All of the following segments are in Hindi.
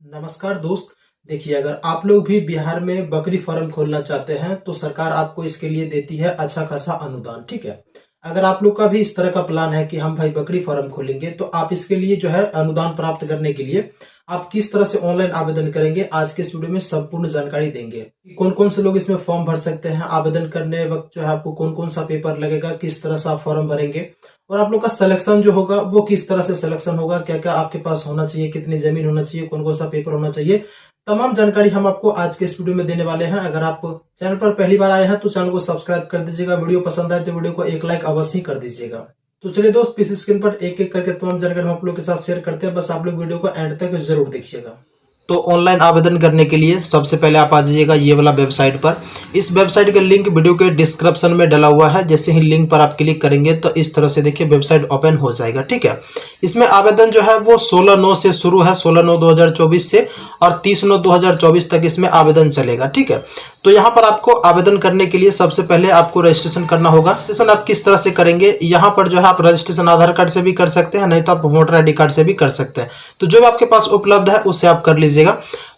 नमस्कार दोस्त। देखिए, अगर आप लोग भी बिहार में बकरी फार्म खोलना चाहते हैं तो सरकार आपको इसके लिए देती है अच्छा खासा अनुदान। ठीक है, अगर आप लोग का भी इस तरह का प्लान है कि हम भाई बकरी फार्म खोलेंगे तो आप इसके लिए जो है अनुदान प्राप्त करने के लिए आप किस तरह से ऑनलाइन आवेदन करेंगे, आज के इस वीडियो में संपूर्ण जानकारी देंगे। कौन कौन से लोग इसमें फॉर्म भर सकते हैं, आवेदन करने वक्त जो है आपको कौन कौन सा पेपर लगेगा, किस तरह से आप फॉर्म भरेंगे और आप लोग का सिलेक्शन जो होगा वो किस तरह से सिलेक्शन होगा, क्या क्या आपके पास होना चाहिए, कितनी जमीन होना चाहिए, कौन कौन सा पेपर होना चाहिए, तमाम जानकारी हम आपको आज के इस वीडियो में देने वाले हैं। अगर आप चैनल पर पहली बार आए हैं तो चैनल को सब्सक्राइब कर दीजिएगा। वीडियो पसंद आए तो वीडियो को एक लाइक अवश्य ही कर दीजिएगा। तो चलिए दोस्त, पीसी स्क्रीन पर एक एक करके तमाम जानकारी हम आप लोग के साथ शेयर करते हैं, बस आप लोग वीडियो को एंड तक जरूर देखिएगा। तो ऑनलाइन आवेदन करने के लिए सबसे पहले आप आ जाइएगा ये वाला वेबसाइट पर। इस वेबसाइट का लिंक वीडियो के डिस्क्रिप्शन में डला हुआ है। जैसे ही लिंक पर आप क्लिक करेंगे तो इस तरह से देखिए वेबसाइट ओपन हो जाएगा। ठीक है, इसमें आवेदन जो है वो 16/9 से शुरू है, 16/9/2024 से, और 30/9/2024 तक इसमें आवेदन चलेगा। ठीक है, तो यहाँ पर आपको आवेदन करने के लिए सबसे पहले आपको रजिस्ट्रेशन करना होगा। रजिस्ट्रेशन आप किस तरह से करेंगे, यहाँ पर जो है आप रजिस्ट्रेशन आधार कार्ड से भी कर सकते हैं, नहीं तो आप वोटर ID कार्ड से भी कर सकते हैं। तो जो आपके पास उपलब्ध है उससे आप कर लीजिएगा।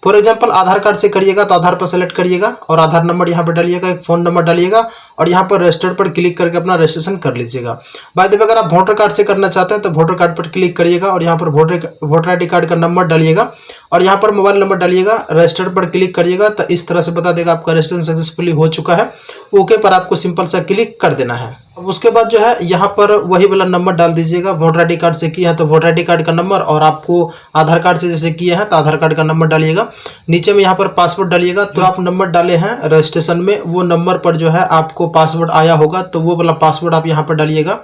फॉर एग्जांपल आधार कार्ड से करिएगा तो आधार पर सेलेक्ट करिएगा और आधार नंबर यहाँ पर डालिएगा, एक फोन नंबर डालिएगा और यहाँ पर रजिस्टर्ड पर क्लिक करके अपना रजिस्ट्रेशन कर लीजिएगा। बाय द वे, अगर आप वोटर कार्ड से करना चाहते हैं तो वोटर कार्ड पर क्लिक करिएगा और यहाँ पर वोटर ID कार्ड का नंबर डालिएगा और यहाँ पर मोबाइल नंबर डालिएगा, रजिस्टर्ड पर क्लिक करिएगा तो इस तरह से बता देगा आपका रजिस्ट्रेशन सक्सेसफुली हो चुका है। ओके पर आपको सिंपल सा क्लिक कर देना है। अब उसके बाद जो है यहाँ पर वही वाला नंबर डाल दीजिएगा। वोटर ID कार्ड से किया है तो वोटर ID कार्ड का नंबर, और आपको आधार कार्ड से जैसे किया है तो आधार कार्ड का नंबर डालिएगा। नीचे में यहाँ पर पासवर्ड डालिएगा। तो आप नंबर डाले हैं रजिस्ट्रेशन में, वो नंबर पर जो है आपको पासवर्ड आया होगा तो वो वाला पासवर्ड आप यहाँ पर डालिएगा।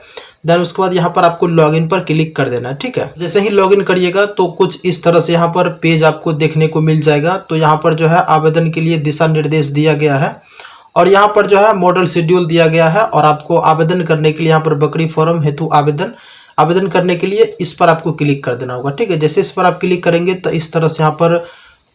देन उसके बाद यहाँ पर आपको लॉगिन पर क्लिक कर देना है। ठीक है, जैसे ही लॉगिन करिएगा तो कुछ इस तरह से यहाँ पर पेज आपको देखने को मिल जाएगा। तो यहाँ पर जो है आवेदन के लिए दिशा निर्देश दिया गया है और यहाँ पर जो है मॉडल शेड्यूल दिया गया है और आपको आवेदन करने के लिए यहाँ पर बकरी फार्म हेतु आवेदन करने के लिए इस पर आपको क्लिक कर देना होगा। ठीक है, जैसे इस पर आप क्लिक करेंगे तो इस तरह से यहाँ पर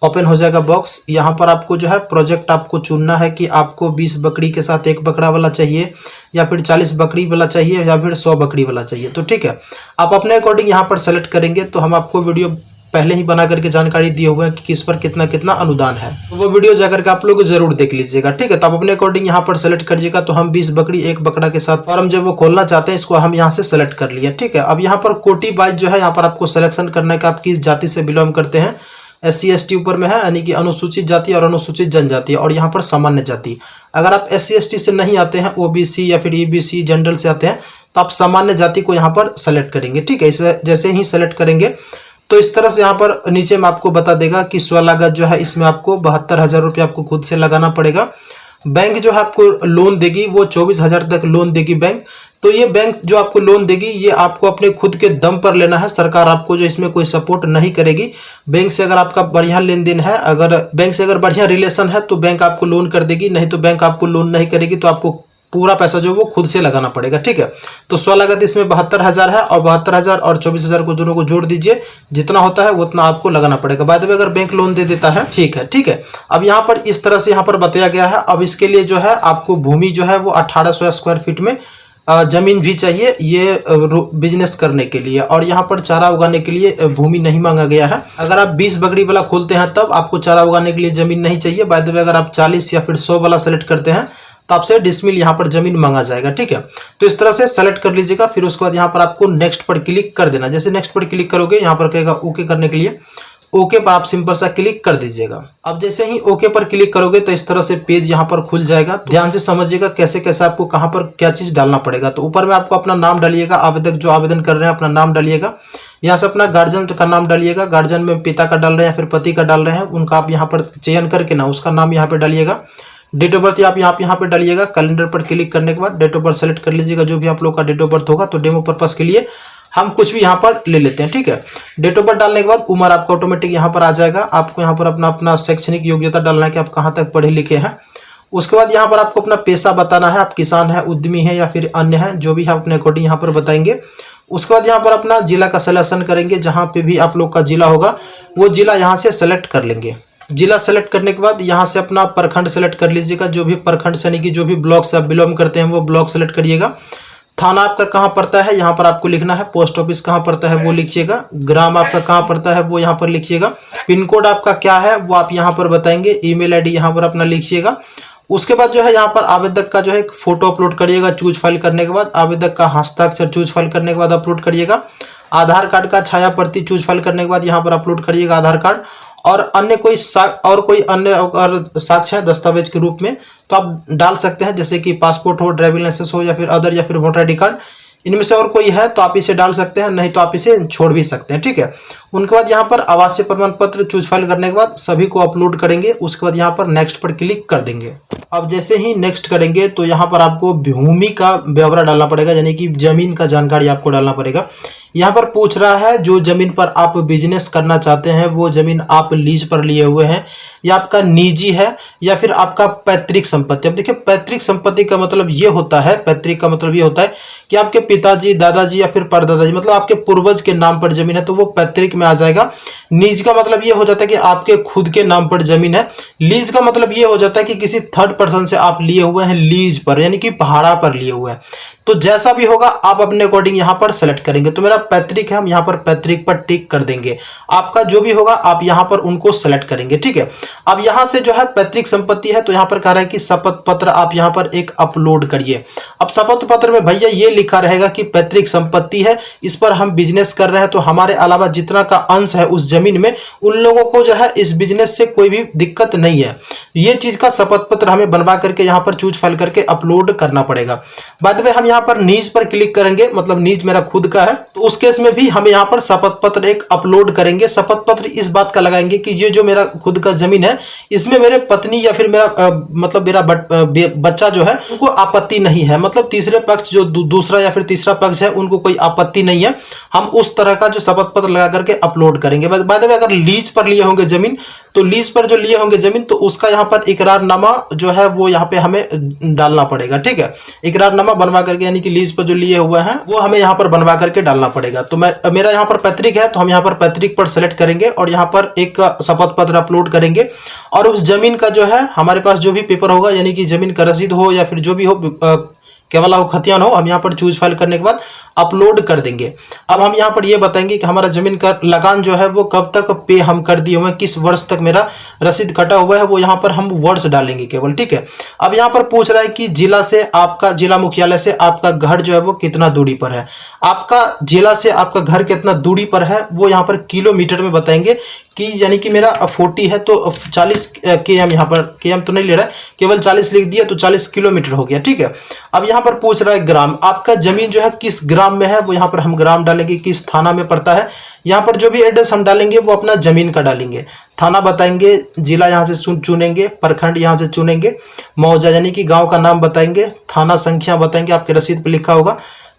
ओपन हो जाएगा बॉक्स। यहाँ पर आपको जो है प्रोजेक्ट आपको चुनना है कि आपको 20 बकरी के साथ एक बकरा वाला चाहिए या फिर 40 बकरी वाला चाहिए या फिर 100 बकरी वाला चाहिए। तो ठीक है, आप अपने अकॉर्डिंग यहाँ पर सेलेक्ट करेंगे। तो हम आपको वीडियो पहले ही बना करके जानकारी दिए हुए हैं कि किस पर कितना कितना अनुदान है, तो वो वीडियो जाकर के आप लोग जरूर देख लीजिएगा। ठीक है, तो आप अपने अकॉर्डिंग यहाँ पर सेलेक्ट करिएगा। तो हम 20 बकरी एक बकरा के साथ फार्म जब वो खोलना चाहते हैं इसको हम यहाँ से सेलेक्ट कर लिया। ठीक है, अब यहाँ पर कोटी वाइज जो है यहाँ पर आपको सिलेक्शन करना है कि आप किस जाति से बिलोंग करते हैं। SC ST ऊपर में है, यानी कि अनुसूचित जाति और अनुसूचित जनजाति, और यहाँ पर सामान्य जाति। अगर आप SC ST से नहीं आते हैं, OBC या फिर EBC जनरल से आते हैं, तो आप सामान्य जाति को यहाँ पर सेलेक्ट करेंगे। ठीक है, इसे जैसे ही सेलेक्ट करेंगे तो इस तरह से यहाँ पर नीचे में आपको बता देगा कि स्वलागत जो है इसमें आपको 72,000 रुपये आपको खुद से लगाना पड़ेगा। बैंक जो है आपको लोन देगी वो 24,000 तक लोन देगी बैंक। तो ये बैंक जो आपको लोन देगी ये आपको अपने खुद के दम पर लेना है। सरकार आपको जो इसमें कोई सपोर्ट नहीं करेगी। बैंक से अगर आपका बढ़िया लेन देन है, अगर बैंक से अगर बढ़िया रिलेशन है तो बैंक आपको लोन कर देगी, नहीं तो बैंक आपको लोन नहीं करेगी। तो आपको पूरा पैसा जो वो खुद से लगाना पड़ेगा। ठीक है, तो स्वलागत इसमें 72,000 है और 72,000 और 24,000 को दोनों को जोड़ दीजिए, जितना होता है उतना आपको लगाना पड़ेगा। बाय द वे, अगर बैंक लोन दे देता है ठीक है। ठीक है, अब यहाँ पर इस तरह से यहाँ पर बताया गया है। अब इसके लिए जो है आपको भूमि जो है वो 1800 स्क्वायर फीट में जमीन भी चाहिए ये बिजनेस करने के लिए, और यहाँ पर चारा उगाने के लिए भूमि नहीं मांगा गया है। अगर आप 20 बकरी वाला खोलते हैं तब आपको चारा उगाने के लिए जमीन नहीं चाहिए। बाय द वे, अगर आप 40 या फिर 100 वाला सेलेक्ट करते हैं तो आपसे डिसमिल यहाँ पर जमीन मांगा जाएगा। ठीक है, तो इस तरह से सेलेक्ट कर लीजिएगा। फिर उसके बाद यहाँ पर आपको नेक्स्ट पर क्लिक कर देना। जैसे नेक्स्ट पर क्लिक करोगे यहाँ पर कहेगा ओके करने के लिए, ओके पर आप सिंपल सा क्लिक कर दीजिएगा। अब जैसे ही ओके पर क्लिक करोगे तो इस तरह से पेज यहाँ पर खुल जाएगा। तो ध्यान से समझिएगा कैसे कैसे आपको कहाँ पर क्या चीज डालना पड़ेगा। तो ऊपर में आपको अपना नाम डालिएगा, आवेदक जो आवेदन कर रहे हैं अपना नाम डालिएगा। यहाँ से अपना गार्जियन का नाम डालिएगा, गार्जियन में पिता का डाल रहे हैं या फिर पति का डाल रहे हैं उनका आप यहाँ पर चयन करके ना उसका नाम यहाँ पे डालिएगा। डेट ऑफ बर्थ आप यहाँ पे डालिएगा। कैलेंडर पर क्लिक करने के बाद डेट ऑफ बर्थ सेलेक्ट कर लीजिएगा, जो भी आप लोग का डेट ऑफ बर्थ होगा। तो डेमो पर्पस के लिए हम कुछ भी यहाँ पर ले लेते हैं। ठीक है, डेट ऑफ बर्थ डालने के बाद उम्र आपका ऑटोमेटिक यहाँ पर आ जाएगा। आपको यहाँ पर अपना शैक्षणिक योग्यता डालना है कि आप कहाँ तक पढ़े लिखे हैं। उसके बाद यहाँ पर आपको अपना पेशा बताना है, आप किसान है, उद्यमी है या फिर अन्य है, जो भी आप अपने अकॉर्डिंग यहाँ पर बताएंगे। उसके बाद यहाँ पर अपना जिला का सिलेक्शन करेंगे, जहाँ पे भी आप लोग का जिला होगा वो जिला यहाँ से सेलेक्ट कर लेंगे। जिला सेलेक्ट करने के बाद यहाँ से अपना प्रखंड सेलेक्ट कर लीजिएगा। जो भी प्रखंड से यानी कि जो भी ब्लॉक से आप बिलोंग करते हैं वो ब्लॉक सेलेक्ट करिएगा। थाना आपका कहाँ पड़ता है यहाँ पर आपको लिखना है, पोस्ट ऑफिस कहाँ पड़ता है वो लिखिएगा, ग्राम आपका कहाँ पड़ता है वो यहाँ पर लिखिएगा, पिन कोड आपका क्या है वो आप यहाँ पर बताएंगे, ईमेल आईडी यहाँ पर अपना लिखिएगा। उसके बाद जो है यहाँ पर आवेदक का जो है फोटो अपलोड करिएगा, चूज फाइल करने के बाद आवेदक का हस्ताक्षर चूज फाइल करने के बाद अपलोड करिएगा, आधार कार्ड का छाया प्रति चूज फाइल करने के बाद यहाँ पर अपलोड करिएगा आधार कार्ड, और अन्य कोई अन्य अगर साक्ष्य है दस्तावेज के रूप में तो आप डाल सकते हैं, जैसे कि पासपोर्ट हो, ड्राइविंग लाइसेंस हो, या फिर अदर, या फिर वोटर आई डी कार्ड, इनमें से और कोई है तो आप इसे डाल सकते हैं, नहीं तो आप इसे छोड़ भी सकते हैं, ठीक है। उनके बाद यहाँ पर आवासीय प्रमाण पत्र चूज फाइल करने के बाद सभी को अपलोड करेंगे, उसके बाद यहाँ पर नेक्स्ट पर क्लिक कर देंगे। अब जैसे ही नेक्स्ट करेंगे तो यहाँ पर आपको भूमि का ब्यौरा डालना पड़ेगा, यानी कि जमीन का जानकारी आपको डालना पड़ेगा। यहाँ पर पूछ रहा है जो जमीन पर आप बिजनेस करना चाहते हैं वो जमीन आप लीज पर लिए हुए हैं, या आपका निजी है, या फिर आपका पैतृक संपत्ति। अब देखिए पैतृक संपत्ति का मतलब ये होता है, पैतृक का मतलब ये होता है कि आपके पिताजी, दादाजी या फिर परदादाजी, मतलब आपके पूर्वज के नाम पर जमीन है तो वो पैतृक में आ जाएगा। निज का मतलब ये हो जाता है कि आपके खुद के नाम पर जमीन है। लीज का मतलब ये हो जाता है कि किसी थर्ड पर्सन से आप लिए हुए हैं लीज पर, यानी कि भाड़ा पर लिए हुए हैं। तो जैसा भी होगा आप अपने अकॉर्डिंग यहाँ पर सेलेक्ट करेंगे। तो मेरा पैतृक है, हम यहाँ पर पैतृक पर टिक कर देंगे। आपका जो भी होगा आप यहाँ पर उनको सेलेक्ट करेंगे, ठीक है। अब यहाँ से जो है पैतृक संपत्ति है तो यहाँ पर कह रहा है कि शपथ पत्र आप यहाँ पर एक अपलोड करिए। अब शपथ पत्र में भैया ये लिखा रहेगा कि पैतृक संपत्ति है, इस पर हम बिजनेस कर रहे हैं, तो हमारे अलावा जितना का अंश है उस जमीन में उन लोगों को जो है इस बिजनेस से कोई भी दिक्कत नहीं है। ये चीज का शपथ पत्र हमें बनवा करके यहाँ पर चूज फाइल करके अपलोड करना पड़ेगा। बाद में हम यहाँ पर नीज पर क्लिक करेंगे, मतलब नीज मेरा खुद का है, तो उस केस में भी हम यहाँ पर शपथ पत्र एक अपलोड करेंगे। शपथ पत्र इस बात का लगाएंगे कि ये जो मेरा खुद का जमीन है इसमें मेरे पत्नी या फिर मेरा मतलब मेरा बच्चा जो है उनको आपत्ति नहीं है, मतलब तीसरे पक्ष जो दूसरा या फिर तीसरा पक्ष है उनको कोई आपत्ति नहीं है। हम उस तरह का जो शपथ पत्र लगा करके अपलोड करेंगे। बाद में अगर लीज पर लिए होंगे जमीन, तो लीज पर जो लिए होंगे जमीन तो उसका यहाँ पर इकरारनामा जो है वो यहाँ पे हमें डालना पड़ेगा, ठीक है। इकरारनामा बनवा करके, यानी कि लीज पर जो लिए हुए हैं वो हमें यहाँ पर बनवा करके डालना पड़ेगा। तो मेरा यहाँ पर पैतृक है तो हम यहाँ पर पैतृक पर सेलेक्ट करेंगे और यहाँ पर एक शपथ पत्र अपलोड करेंगे। और उस जमीन का जो है हमारे पास जो भी पेपर होगा, यानी कि जमीन का रसीद हो या फिर जो भी हो, केवल हो खतियान हो, हम यहाँ पर चूज फाइल करने के बाद अपलोड कर देंगे। अब हम यहाँ पर ये बताएंगे कि हमारा जमीन का लगान जो है वो कब तक पे हम कर दिए हुए हैं, किस वर्ष तक मेरा रसीद कटा हुआ है, वो यहाँ पर हम वर्ष डालेंगे केवल, ठीक है। अब यहाँ पर पूछ रहा है कि जिला से आपका, जिला मुख्यालय से आपका घर जो है वो कितना दूरी पर है। आपका जिला से आपका घर कितना दूरी पर है वो यहाँ पर किलोमीटर में बताएंगे कि, यानी कि मेरा 40 है तो 40 km, यहाँ पर km तो नहीं ले रहा है, केवल 40 लिख दिया तो 40 किलोमीटर हो गया, ठीक है। अब यहाँ पर पूछ रहा है ग्राम, आपका जमीन जो है किस ग्राम में है वो यहाँ पर हम ग्राम डालेंगे, किस थाना में पड़ता है। यहाँ पर जो भी एड्रेस हम डालेंगे वो अपना जमीन का डालेंगे, थाना बताएंगे, जिला यहाँ से चुनेंगे, प्रखंड यहाँ से चुनेंगे, मौजा यानी कि गांव का नाम बताएंगे, थाना संख्या बताएंगे, आपके रसीद पर लिखा होगा,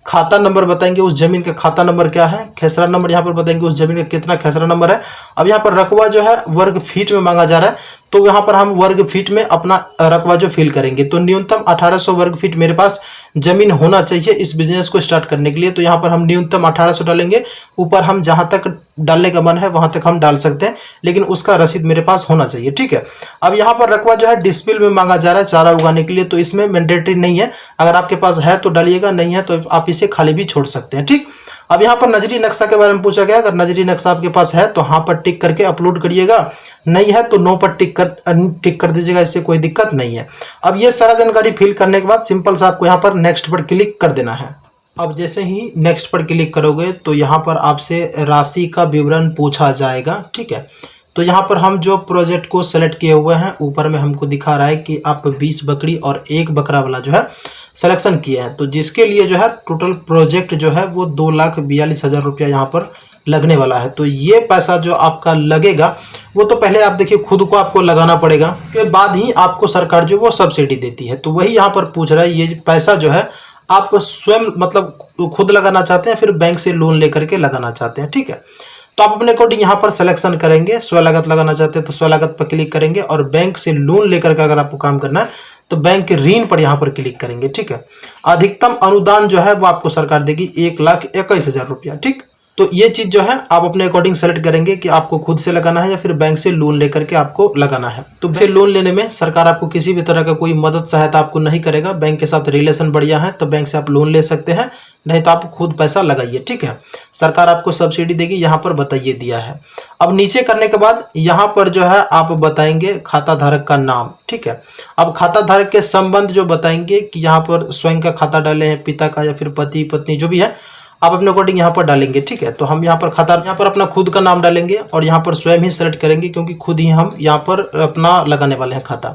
खाता नंबर बताएंगे, उस जमीन का खाता नंबर क्या है, खेसरा नंबर यहाँ पर बताएंगे, उस जमीन का कितना खेसरा नंबर है। अब यहाँ पर रकबा जो है वर्ग फीट में मांगा जा रहा है तो यहाँ पर हम वर्ग फीट में अपना रकबा जो फिल करेंगे। तो न्यूनतम 1800 वर्ग फीट मेरे पास जमीन होना चाहिए इस बिजनेस को स्टार्ट करने के लिए। तो यहाँ पर हम न्यूनतम 1800 डालेंगे, ऊपर हम जहाँ तक डालने का मन है वहां तक हम डाल सकते हैं, लेकिन उसका रसीद मेरे पास होना चाहिए, ठीक है। अब यहाँ पर रकबा जो है डिस्पिल में मांगा जा रहा है चारा उगाने के लिए, तो इसमें मैंडेटरी नहीं है, अगर आपके पास है तो डालिएगा, नहीं है तो आप इसे खाली भी छोड़ सकते हैं, ठीक। अब यहाँ पर नजरी नक्शा के बारे में पूछा गया, अगर नजरी नक्शा आपके पास है तो हाँ पर टिक करके अपलोड करिएगा, नहीं है तो नो पर टिक कर दीजिएगा, इससे कोई दिक्कत नहीं है। अब ये सारा जानकारी फिल करने के बाद सिंपल सा आपको यहाँ पर नेक्स्ट पर क्लिक कर देना है। अब जैसे ही नेक्स्ट पर क्लिक करोगे तो यहाँ पर आपसे राशि का विवरण पूछा जाएगा, ठीक है। तो यहाँ पर हम जो प्रोजेक्ट को सेलेक्ट किए हुए हैं ऊपर में हमको दिखा रहा है कि आप 20 बकरी और 1 बकरा वाला जो है सिलेक्शन किए हैं, तो जिसके लिए जो है टोटल प्रोजेक्ट जो है वो 2,42,000 रुपया यहाँ पर लगने वाला है। तो ये पैसा जो आपका लगेगा वो तो पहले आप देखिए खुद को आपको लगाना पड़ेगा, के बाद ही आपको सरकार जो वो सब्सिडी देती है। तो वही यहाँ पर पूछ रहा है, ये पैसा जो है आप स्वयं मतलब खुद लगाना चाहते हैं फिर बैंक से लोन लेकर के लगाना चाहते हैं, ठीक है। तो आप अपने अकॉर्डिंग यहाँ पर सिलेक्शन करेंगे, स्वलागत लगाना चाहते हैं तो स्वलागत पर क्लिक करेंगे, और बैंक से लोन लेकर के अगर आपको काम करना है तो बैंक के ऋण पर यहाँ पर क्लिक करेंगे, ठीक है। अधिकतम अनुदान जो है वो आपको सरकार देगी 1,21,000 रुपया, ठीक। तो ये चीज जो है आप अपने अकॉर्डिंग सेलेक्ट करेंगे कि आपको खुद से लगाना है या फिर बैंक से लोन लेकर के आपको लगाना है। तो बैंक से लोन लेने में सरकार आपको किसी भी तरह का कोई मदद सहायता आपको नहीं करेगा। बैंक के साथ रिलेशन बढ़िया है तो बैंक से आप लोन ले सकते हैं, नहीं तो आप खुद पैसा लगाइए, ठीक है। सरकार आपको सब्सिडी देगी, यहाँ पर बताइए दिया है। अब नीचे करने के बाद यहाँ पर जो है आप बताएंगे खाता धारक का नाम, ठीक है। अब खाता धारक के संबंध जो बताएंगे कि यहाँ पर स्वयं का खाता डाले हैं, पिता का या फिर पति पत्नी जो भी है आप अपने अकॉर्डिंग यहाँ पर डालेंगे, ठीक है। तो हम यहाँ पर खाता, यहाँ पर अपना खुद का नाम डालेंगे और यहाँ पर स्वयं ही सेलेक्ट करेंगे क्योंकि खुद ही हम यहाँ पर अपना लगाने वाले हैं खाता।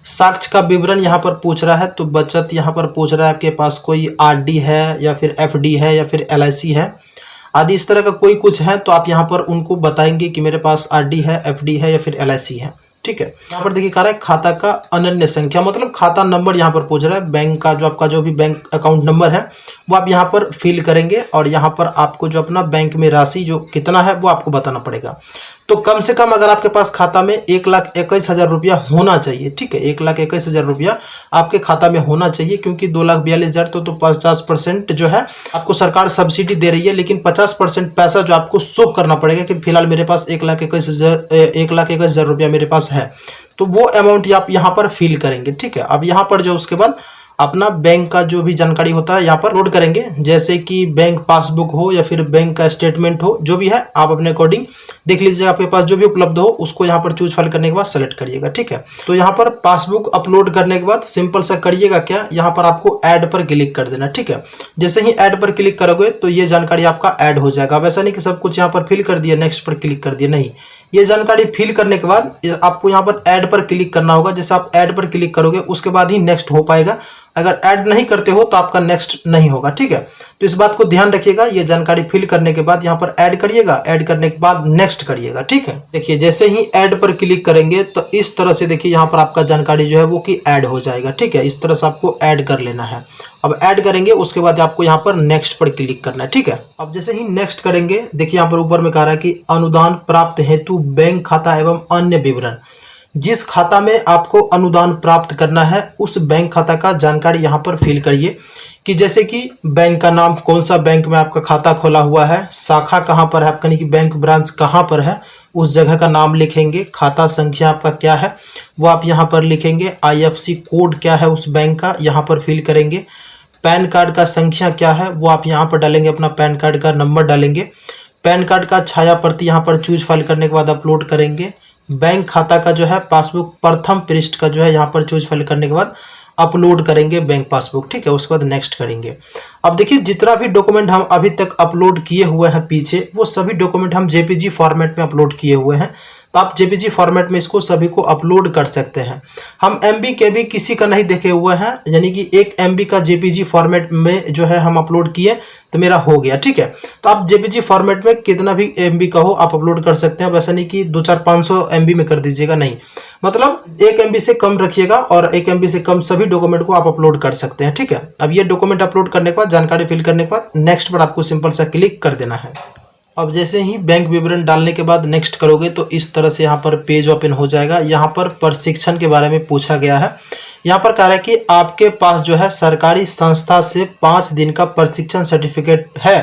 साक्ष्य का विवरण यहाँ पर पूछ रहा है, तो बचत यहाँ पर पूछ रहा है आपके पास कोई आरडी है या फिर एफडी है या फिर एलआईसी है आदि इस तरह का कोई कुछ है, तो आप यहाँ पर उनको बताएंगे कि मेरे पास आरडी है, एफडी है या फिर एलआईसी है, ठीक है। यहाँ पर देखिए कह रहा है खाता का अनन्य संख्या, मतलब खाता नंबर यहाँ पर पूछ रहा है। बैंक का जो आपका जो भी बैंक अकाउंट नंबर है वो आप यहाँ पर फिल करेंगे और यहाँ पर आपको जो अपना बैंक में राशि जो कितना है वो आपको बताना पड़ेगा। तो कम से कम अगर आपके पास खाता में 1,21,000 रुपया होना चाहिए, ठीक है। 1,21,000 रुपया आपके खाता में होना चाहिए क्योंकि 2,42,000 तो 50% जो है आपको सरकार सब्सिडी दे रही है, लेकिन 50% पैसा जो आपको शो करना पड़ेगा कि फिलहाल मेरे पास 1,21,000 रुपया मेरे पास है, तो वो अमाउंट आप यहाँ पर फिल करेंगे, ठीक है। अब यहाँ पर जो उसके बाद अपना बैंक का जो भी जानकारी होता है यहाँ पर लोड करेंगे, जैसे कि बैंक पासबुक हो या फिर बैंक का स्टेटमेंट हो, जो भी है आप अपने अकॉर्डिंग देख लीजिए, आपके पास जो भी उपलब्ध हो उसको यहाँ पर चूज फाइल करने के बाद सेलेक्ट करिएगा, ठीक है। तो यहाँ पर पासबुक अपलोड करने के बाद सिंपल सा करिएगा क्या, यहाँ पर आपको ऐड पर क्लिक कर देना, ठीक है। जैसे ही ऐड पर क्लिक करोगे तो ये जानकारी आपका ऐड हो जाएगा। अब ऐसा नहीं कि सब कुछ यहाँ पर फिल कर दिया नेक्स्ट पर क्लिक कर दिया, नहीं, ये जानकारी फिल करने के बाद आपको यहाँ पर ऐड पर क्लिक करना होगा। जैसे आप ऐड पर क्लिक करोगे उसके बाद ही नेक्स्ट हो पाएगा, अगर ऐड नहीं करते हो तो आपका नेक्स्ट नहीं होगा, ठीक है। तो इस बात को ध्यान रखिएगा। ये जानकारी फिल करने के बाद यहाँ पर ऐड करिएगा, ऐड करने के बाद नेक्स्ट करिएगा, ठीक है। देखिए जैसे ही ऐड पर क्लिक करेंगे तो इस तरह से देखिए यहाँ पर आपका जानकारी जो है वो कि ऐड हो जाएगा, ठीक है। इस तरह से आपको ऐड कर लेना है। अब ऐड करेंगे उसके बाद आपको यहाँ पर नेक्स्ट पर क्लिक करना है, ठीक है। अब जैसे ही नेक्स्ट करेंगे देखिए यहाँ पर ऊपर में कह रहा है कि अनुदान प्राप्त हेतु बैंक खाता एवं अन्य विवरण, जिस खाता में आपको अनुदान प्राप्त करना है उस बैंक खाता का जानकारी यहाँ पर फिल करिए, कि जैसे कि बैंक का नाम, कौन सा बैंक में आपका खाता खोला हुआ है, शाखा कहाँ पर है आपका, यानी कि बैंक ब्रांच कहाँ पर है, उस जगह का नाम लिखेंगे, खाता संख्या आपका क्या है वो आप यहाँ पर लिखेंगे, आईएफएससी कोड क्या है उस बैंक का यहाँ पर फिल करेंगे, पैन कार्ड का संख्या क्या है वो आप यहाँ पर डालेंगे, अपना पैन कार्ड का नंबर डालेंगे, पैन कार्ड का छाया प्रति यहाँ पर चूज फाइल करने के बाद अपलोड करेंगे, बैंक खाता का जो है पासबुक प्रथम पृष्ठ का जो है यहाँ पर चूज फाइल करने के बाद अपलोड करेंगे बैंक पासबुक, ठीक है। उसके बाद नेक्स्ट करेंगे। अब देखिए जितना भी डॉक्यूमेंट हम अभी तक अपलोड किए हुए हैं पीछे, वो सभी डॉक्यूमेंट हम जेपीजी फॉर्मेट में अपलोड किए हुए हैं, तो आप जेपीजी फॉर्मेट में इसको सभी को अपलोड कर सकते हैं। हम एमबी के भी किसी का नहीं देखे हुए हैं, यानी कि 1 MB का जेपीजी फॉर्मेट में जो है हम अपलोड किए तो मेरा हो गया, ठीक है। तो आप जेपीजी फॉर्मेट में कितना भी MB का हो आप अपलोड कर सकते हैं। वैसा नहीं कि 200-400-500 MB में कर दीजिएगा, नहीं, मतलब 1 MB से कम रखिएगा और 1 MB से कम सभी डॉक्यूमेंट को आप अपलोड कर सकते हैं, ठीक है। अब ये डॉक्यूमेंट अपलोड करने के बाद, जानकारी फिल करने के बाद नेक्स्ट पर आपको सिंपल सा क्लिक कर देना है। अब जैसे ही बैंक विवरण डालने के बाद नेक्स्ट करोगे तो इस तरह से यहाँ पर पेज ओपन हो जाएगा। यहाँ पर प्रशिक्षण के बारे में पूछा गया है। यहाँ पर कह रहा है कि आपके पास जो है सरकारी संस्था से 5 दिन का प्रशिक्षण सर्टिफिकेट है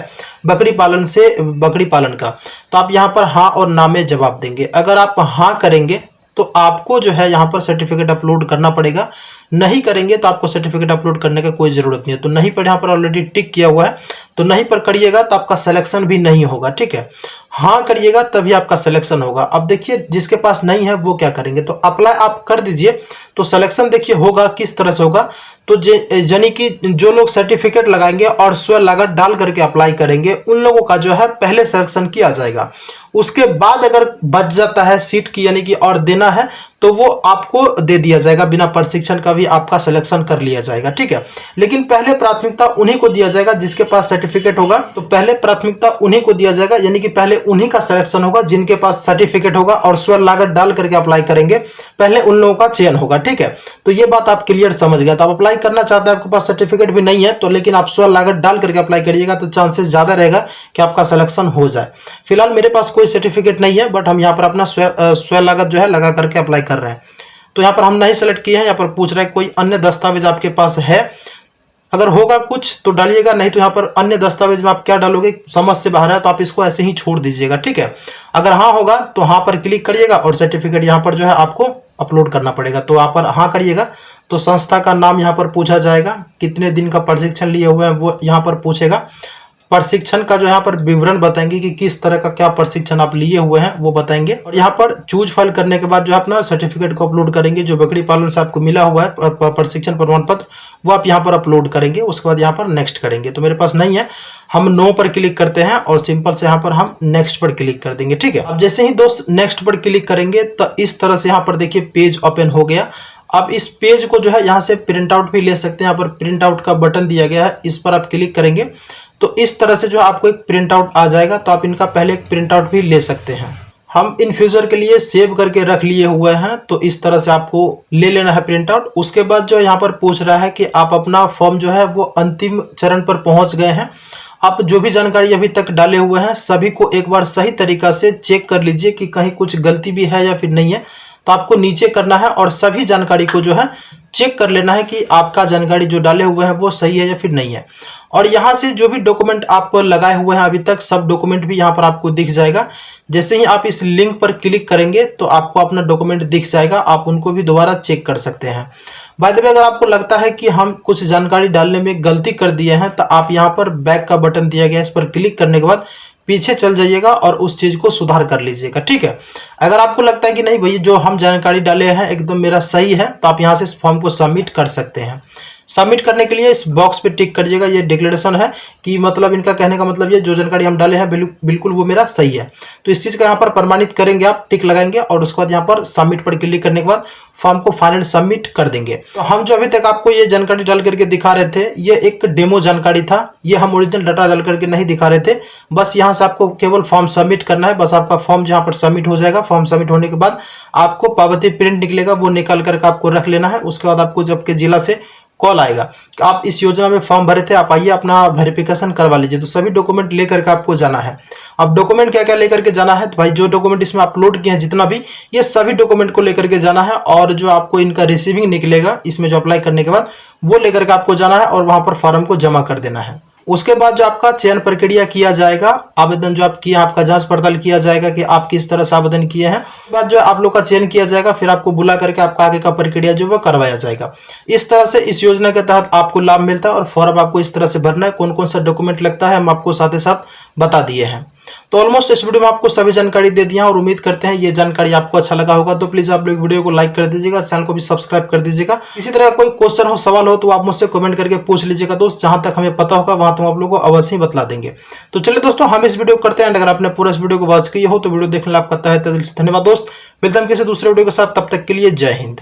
बकरी पालन का, तो आप यहाँ पर हाँ और ना में जवाब देंगे। अगर आप हाँ करेंगे तो आपको जो है यहाँ पर सर्टिफिकेट अपलोड करना पड़ेगा, नहीं करेंगे तो आपको सर्टिफिकेट अपलोड करने का कोई जरूरत नहीं है। तो नहीं पर यहाँ पर ऑलरेडी टिक किया हुआ है, तो नहीं पर करिएगा तो आपका सिलेक्शन भी नहीं होगा, ठीक है। हाँ करिएगा तभी आपका सिलेक्शन होगा। अब देखिए जिसके पास नहीं है वो क्या करेंगे, तो अप्लाई आप कर दीजिए तो सिलेक्शन देखिए होगा किस तरह से होगा। तो यानी कि जो लोग सर्टिफिकेट लगाएंगे और स्व लागत डाल करके अप्लाई करेंगे उन लोगों का जो है पहले सिलेक्शन किया जाएगा। उसके बाद अगर बच जाता है सीट की, यानी कि और देना है, तो वो आपको दे दिया जाएगा, बिना प्रशिक्षण का भी आपका सिलेक्शन कर लिया जाएगा, ठीक है। लेकिन पहले प्राथमिकता उन्हीं को दिया जाएगा जिसके पास सर्टिफिकेट होगा, तो पहले प्राथमिकता उन्हीं को दिया जाएगा, यानी कि पहले उन्हीं का सिलेक्शन होगा जिनके पास सर्टिफिकेट होगा और स्व लागत डाल करके अप्लाई करेंगे, पहले उन लोगों का चयन होगा, ठीक है। तो ये बात आप क्लियर समझ गए। तो आप अप्लाई करना चाहते हैं, आपके पास सर्टिफिकेट भी नहीं है तो, लेकिन आप स्व लागत डाल करके अप्लाई करिएगा तो चांसेस ज्यादा रहेगा कि आपका सिलेक्शन हो जाए। फिलहाल मेरे पास कोई सर्टिफिकेट नहीं है, बट हम यहाँ पर अपना स्व लागत जो है लगा करके अप्लाई कर रहे हैं। तो यहाँ पर हम नहीं सेलेक्ट किए हैं। यहाँ पर पूछ रहा है कोई अन्य दस्तावेज आपके पास है, अगर होगा कुछ तो डालिएगा, नहीं तो यहाँ पर अन्य दस्तावेज में आप क्या डालोगे समझ से बाहर है, तो आप इसको ऐसे ही छोड़ दीजिएगा, ठीक है। अगर हाँ होगा तो हाँ पर क्लिक करिएगा और सर्टिफिकेट यहाँ पर जो है आपको अपलोड करना पड़ेगा, तो यहाँ पर हाँ करिएगा। तो संस्था का नाम यहाँ पर पूछा जाएगा, कितने दिन का प्रशिक्षण लिए हुए हैं वो यहाँ पर पूछेगा। प्रशिक्षण का जो यहाँ पर विवरण बताएंगे कि किस तरह का क्या प्रशिक्षण आप लिए हुए हैं वो बताएंगे। और यहाँ पर चूज फाइल करने के बाद जो अपना सर्टिफिकेट को अपलोड करेंगे, जो बकरी पालन से आपको मिला हुआ है प्रशिक्षण प्रमाण पत्र, वो आप यहाँ पर अपलोड करेंगे। उसके बाद यहाँ पर नेक्स्ट करेंगे। तो मेरे पास नहीं है, हम नो पर क्लिक करते हैं और सिंपल से यहाँ पर हम नेक्स्ट पर क्लिक कर देंगे, ठीक है। अब जैसे ही दोस्त नेक्स्ट पर क्लिक करेंगे तो इस तरह से यहाँ पर देखिए पेज ओपन हो गया। अब इस पेज को जो है यहाँ से प्रिंट आउट भी ले सकते हैं। यहाँ पर प्रिंट आउट का बटन दिया गया है, इस पर आप क्लिक करेंगे तो इस तरह से जो आपको एक प्रिंट आउट आ जाएगा। तो आप इनका पहले एक प्रिंट आउट भी ले सकते हैं। हम इन फ्यूचर के लिए सेव करके रख लिए हुए हैं, तो इस तरह से आपको ले लेना है प्रिंट आउट। उसके बाद जो यहाँ पर पूछ रहा है कि आप अपना फॉर्म जो है वो अंतिम चरण पर पहुंच गए हैं। आप जो भी जानकारी अभी तक डाले हुए हैं सभी को एक बार सही तरीका से चेक कर लीजिए कि कहीं कुछ गलती भी है या फिर नहीं है। तो आपको नीचे करना है और सभी जानकारी को जो है चेक कर लेना है कि आपका जानकारी जो डाले हुए हैं वो सही है या फिर नहीं है। और यहाँ से जो भी डॉक्यूमेंट आप लगाए हुए हैं अभी तक, सब डॉक्यूमेंट भी यहाँ पर आपको दिख जाएगा। जैसे ही आप इस लिंक पर क्लिक करेंगे तो आपको अपना डॉक्यूमेंट दिख जाएगा, आप उनको भी दोबारा चेक कर सकते हैं। बाय द वे, अगर आपको लगता है कि हम कुछ जानकारी डालने में गलती कर दिए हैं तो आप यहाँ पर बैक का बटन दिया गया है, इस पर क्लिक करने के बाद पीछे चल जाइएगा और उस चीज को सुधार कर लीजिएगा, ठीक है। अगर आपको लगता है कि नहीं भैया जो हम जानकारी डाले हैं एकदम मेरा सही है, तो आप यहाँ से इस फॉर्म को सबमिट कर सकते हैं। सबमिट करने के लिए इस बॉक्स पे टिक करिएगा, ये डिक्लेरेशन है कि मतलब इनका कहने का मतलब ये जो जानकारी हम डाले हैं बिल्कुल वो मेरा सही है। तो इस चीज का यहाँ पर प्रमाणित करेंगे, आप टिक लगाएंगे और उसके बाद यहाँ पर सबमिट पर क्लिक करने के बाद फॉर्म को फाइनल सबमिट कर देंगे। तो हम जो अभी तक आपको ये जानकारी डाल करके दिखा रहे थे, ये एक डेमो जानकारी था, ये हम ओरिजिनल डाटा डाल करके नहीं दिखा रहे थे। बस यहाँ से आपको केवल फॉर्म सबमिट करना है, बस आपका फॉर्म यहाँ पर सबमिट हो जाएगा। फॉर्म सबमिट होने के बाद आपको पावती प्रिंट निकलेगा, वो निकाल करके आपको रख लेना है। उसके बाद आपको जब के जिला से कॉल आएगा कि आप इस योजना में फॉर्म भरे थे, आप आइए अपना वेरिफिकेशन करवा लीजिए। तो सभी डॉक्यूमेंट लेकर के आपको जाना है। अब डॉक्यूमेंट क्या क्या लेकर के जाना है, तो भाई जो डॉक्यूमेंट इसमें अपलोड किए हैं जितना भी, ये सभी डॉक्यूमेंट को लेकर के जाना है। और जो आपको इनका रिसीविंग निकलेगा इसमें जो अप्लाई करने के बाद, वो लेकर के आपको जाना है और वहां पर फॉर्म को जमा कर देना है। उसके बाद जो आपका चयन प्रक्रिया किया जाएगा, आवेदन जो आप किया, आपका जांच पड़ताल किया जाएगा कि आप किस तरह से आवेदन किए हैं। उसके बाद जो आप लोग का चयन किया जाएगा, फिर आपको बुला करके आपका आगे का प्रक्रिया जो वो करवाया जाएगा। इस तरह से इस योजना के तहत आपको लाभ मिलता है। और फॉर्म आपको इस तरह से भरना है, कौन कौन सा डॉक्यूमेंट लगता है हम आपको साथ ही साथ बता दिए हैं। तो ऑलमोस्ट इस वीडियो में आपको सभी जानकारी दे दिया और उम्मीद करते हैं ये जानकारी आपको अच्छा लगा होगा। तो प्लीज आप लोग वीडियो को लाइक कर दीजिएगा, चैनल को भी सब्सक्राइब कर दीजिएगा। इसी तरह कोई क्वेश्चन हो, सवाल हो तो आप मुझसे कमेंट करके पूछ लीजिएगा दोस्त, जहां तक हमें पता होगा वहां तो आप लोगों को अवश्य ही बतला देंगे। तो चलिए दोस्तों, हम इस वीडियो को करते हैं। अगर आपने पूरा इस वीडियो को वॉच किया हो तो वीडियो देखने आपका तहे दिल से धन्यवाद दोस्त। मिलते हैं किसी दूसरे वीडियो के साथ, तब तक के लिए जय हिंद।